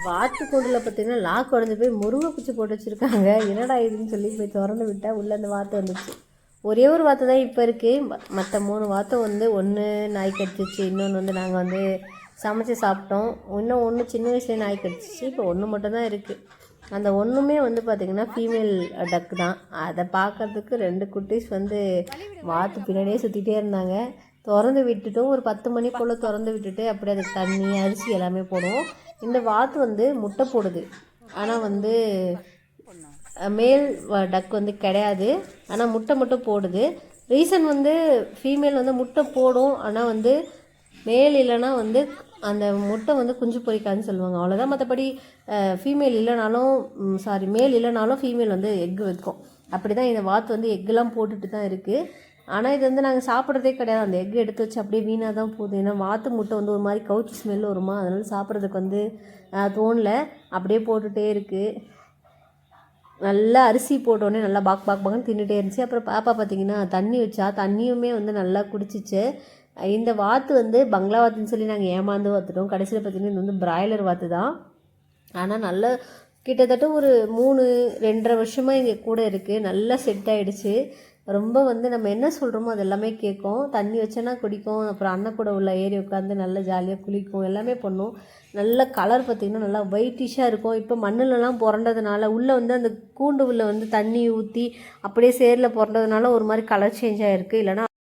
வாத்து கூண்டில் பார்த்தீங்கன்னா லாக் உடஞ்சி போய் முருங்கை குச்சி போட்டு வச்சுருக்காங்க. என்னடா இதுன்னு சொல்லி போய் திறந்து விட்டால் உள்ளே அந்த வாத்து வந்துச்சு. ஒரே ஒரு வாத்து தான் இப்போ இருக்குது. மற்ற 3 வாத்தை வந்து ஒன்று நாய் கடிச்சிச்சு, இன்னொன்று வந்து நாங்கள் வந்து சமைச்சு சாப்பிட்டோம். இன்னும் ஒன்று சின்ன வயசுலேயே நாய் கடிச்சிச்சு. இப்போ ஒன்று மட்டும்தான் இருக்குது. அந்த ஒன்றுமே வந்து பார்த்திங்கன்னா ஃபீமேல் டக்கு தான். அதை பார்க்குறதுக்கு 2 குட்டீஸ் வந்து வாத்து பின்னாடியே சுற்றிட்டே இருந்தாங்க. திறந்து விட்டுட்டும் ஒரு 10 மணி போல் திறந்து விட்டுட்டு அப்படியே அதுக்கு தண்ணி அரிசி எல்லாமே போடுவோம். இந்த வாத்து வந்து முட்டை போடுது, ஆனால் வந்து மேல் டக் வந்து கிடையாது. ஆனால் முட்டை மட்டும் போடுது. ரீசன் வந்து ஃபீமேல் வந்து முட்டை போடும், ஆனால் வந்து மேல் இல்லைன்னா வந்து அந்த முட்டை வந்து குஞ்சு பொரிக்காதுன்னு சொல்லுவாங்க, அவ்வளோதான். மற்றபடி ஃபீமேல் இல்லைனாலும் மேல் இல்லைனாலும் ஃபீமேல் வந்து எக்கு வைக்கும். அப்படி தான் இந்த வாத்து வந்து எக்குலாம் போட்டுட்டு தான் இருக்குது. ஆனால் இது வந்து நாங்கள் சாப்பிட்றதே கிடையாது. அந்த எக்கு எடுத்து வச்சு அப்படியே வீணாக தான் போகுது. ஏன்னா வாத்து முட்டை வந்து ஒரு மாதிரி கவுச்சி ஸ்மெல் வருமா, அதனால் சாப்பிட்றதுக்கு வந்து தோணலை. அப்படியே போட்டுகிட்டே இருக்குது. நல்லா அரிசி போட்டோடனே நல்லா பாக்குன்னு தின்னுட்டே இருந்துச்சு. அப்புறம் பாப்பா பார்த்திங்கன்னா தண்ணி வச்சா, தண்ணியுமே வந்து நல்லா குடிச்சிச்சு. இந்த வாத்து வந்து பங்களா வாத்துன்னு சொல்லி நாங்கள் ஏமாந்து பார்த்துட்டோம். கடைசியில் பார்த்திங்கன்னா இது வந்து பிராய்லர் வாத்து தான். ஆனால் நல்ல கிட்டத்தட்ட ஒரு 2.5 வருஷமாக இங்கே கூட இருக்குது. நல்லா செட் ஆகிடுச்சு. ரொம்ப வந்து நம்ம என்ன சொல்கிறோமோ அது எல்லாமே கேட்கும். தண்ணி வச்சோன்னா குடிக்கும். அப்புறம் அண்ணன் கூட உள்ள ஏறி உட்காந்து நல்லா ஜாலியாக குளிக்கும், எல்லாமே பண்ணும். நல்ல கலர் பார்த்திங்கன்னா நல்லா ஒயிட்டிஷாக இருக்கும். இப்போ மண்ணிலலாம் புரண்டதுனால உள்ளே வந்து அந்த கூண்டு உள்ளே வந்து தண்ணி ஊற்றி அப்படியே சேரில் புரண்டதுனால ஒரு மாதிரி கலர் சேஞ்ச் ஆகிருக்கு. இல்லைனா